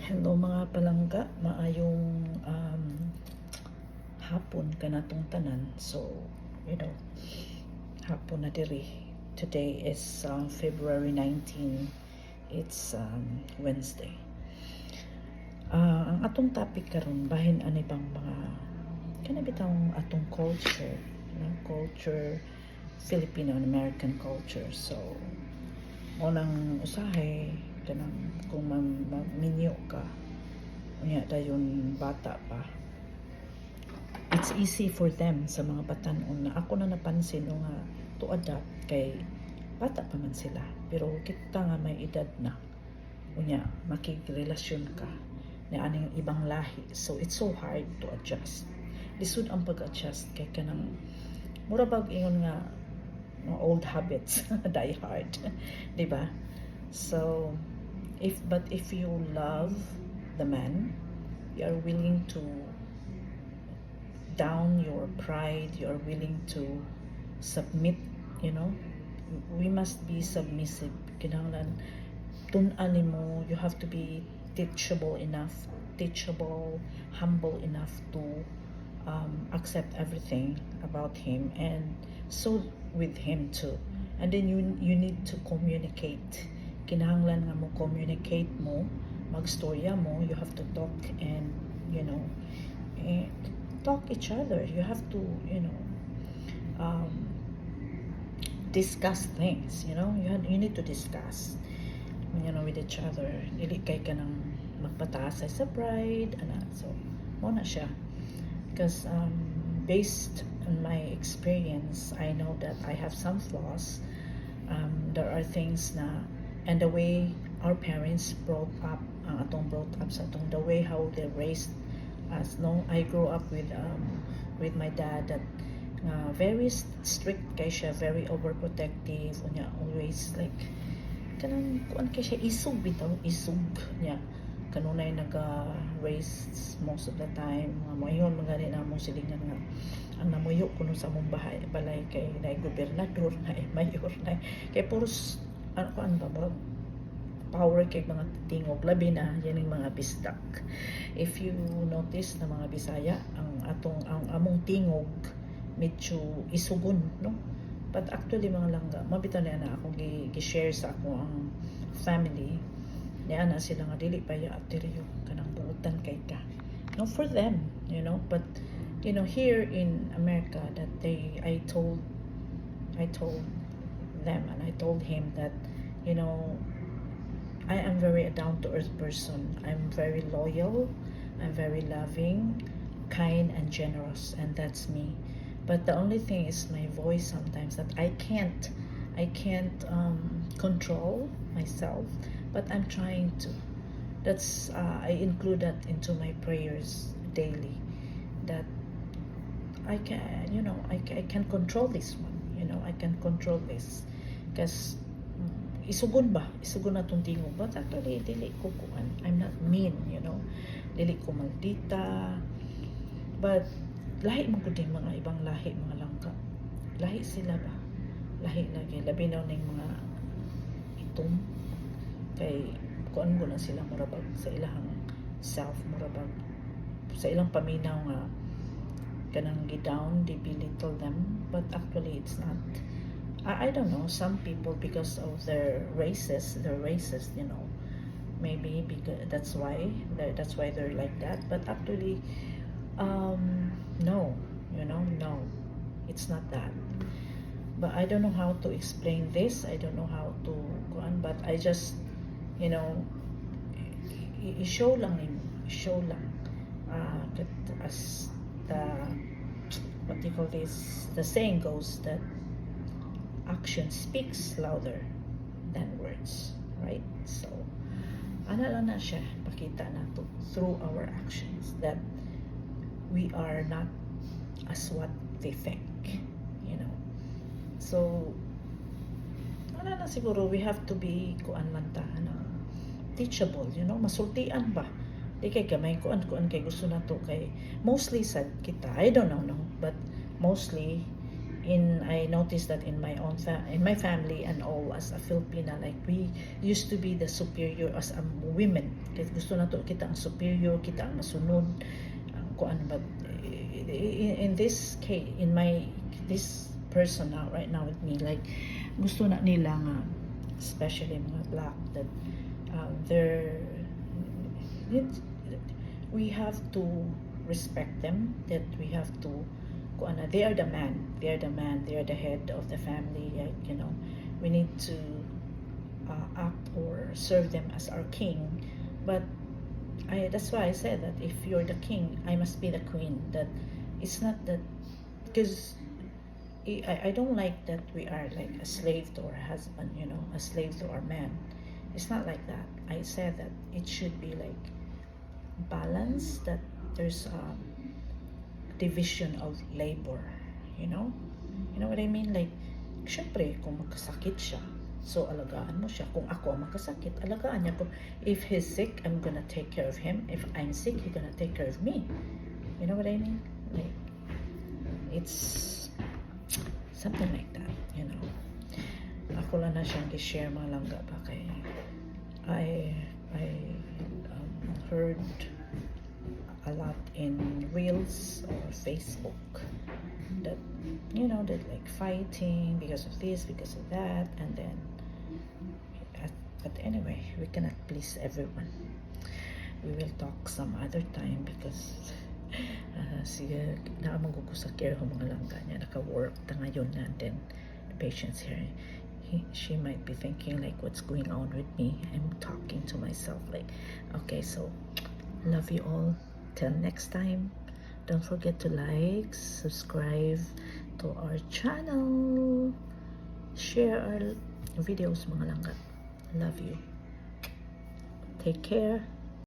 Hello mga palangga, maayong hapon kanatong tanan. So, hapon na diri. Today is February 19. It's Wednesday. Ang atong topic karon bahin ani bang mga kanabitang atong culture, culture, Filipino and American culture. So, unang usahay kanang kung minyo ka unya dayon bata pa, it's easy for them sa mga batan-on na ako na napansin nga to adapt kay bata pa man sila pero kita nga may edad na unya makigrelasyon ka ni aning ibang lahi, so it's so hard to adjust. Lisod ang pag-adjust kay kanang mura bag ingon nga old habits die hard, di ba? So if you love the man, you are willing to down your pride, you are willing to submit, we must be submissive. Kinahanglan tun-an mo, you have to be teachable, humble enough to accept everything about him, and so with him too. And then you need to communicate. Kinahanglan nga mo communicate mo, magstorya mo, you have to talk and talk each other. You have to discuss things, you need to discuss with each other. Dili kay kanang magpataas sa pride ana. So mo na siya because based on my experience, I know that I have some flaws. There are things na, and the way our parents brought up, the way how they raised us. I grew up with my dad that very strict kay siya, very overprotective, unya always like kanang kuan kay siya isog bitaw, isog niya kanunay naga-raise most of the time. Mga mayon magani na mong silingan nga ang namuyo kuno sa mong balay kay na gobernador na mayor na kay puros ano ba power kay mga tingog labi na yan yung mga bisdak. If you notice na mga Bisaya ang among tingog medyo isugon, no? But actually mga langga mabitaw na akong gi-share sa ako ang family ni ana sila nga dili pa ya ateriyo kanang buutan kay ka, no, for them, but here in America that I told them and I told him that I am very a down-to-earth person. I'm very loyal, I'm very loving, kind and generous, and that's me. But the only thing is my voice sometimes that I can't control myself, but I'm trying to. That's I include that into my prayers daily, that I can control this one. I can control this because isugon na tong tingog, but actually dili ko kuan, I'm not mean, dili ko maldita, but lahi man gud mga ibang lahi, mga langka lahi sila ba, lahi lagi labi na ning mga itom kay kuan mo na sila murabag sa ilang self, murabag sa ilang paminaw nga kanang gidown, they belittle them, but actually it's not. I don't know, some people because of their races, maybe because that's why they're like that, but actually no, no, it's not that. But I don't know how to explain this, I don't know how to go on, but I just i-show lang that as the what do you call this, the saying goes that action speaks louder than words, right? So ana lang na siya, pakita na to through our actions that we are not as what they think, so ana na siguro we have to be kuan man ta teachable, masultian ba di kay gamay kuan kay gusto na to kay mostly sad kita, I don't know, no, but mostly I noticed that in my own in my family and all as a Filipina, like we used to be the superior as women. Kasi gusto na to kita ang superior, kita ang masunod, kung ano ba. In this case, this person now right now with me, like gusto na nila nga, especially mga black, that we have to respect them, that we have to, they are the man, they are the head of the family, you know, we need to act or serve them as our king. But that's why I said that if you're the king, I must be the queen. That it's not that, because I don't like that we are like a slave to our husband, you know, a slave to our man. It's not like that. I said that it should be like balance, that there's division of labor, you know what I mean. Like, syempre kung magkasakit siya, so alagaan mo siya. Kung ako ang magkasakit, alagaan niya ko. If he's sick, I'm gonna take care of him. If I'm sick, he's gonna take care of me. You know what I mean? Like, it's something like that, you know. Ako lang na siyang i-share mga langga pa kay I heard a lot in Reels or Facebook that, you know, that like fighting because of this, because of that, and then but anyway, we cannot please everyone. We will talk some other time because sige, naamang ko sa care ho mga langga niya, naka-work ta ngayon na, then the patients here, she might be thinking like, what's going on with me? I'm talking to myself like, okay, so love you all. Till next time, don't forget to like, subscribe to our channel, share our videos mga langga. Love you. Take care.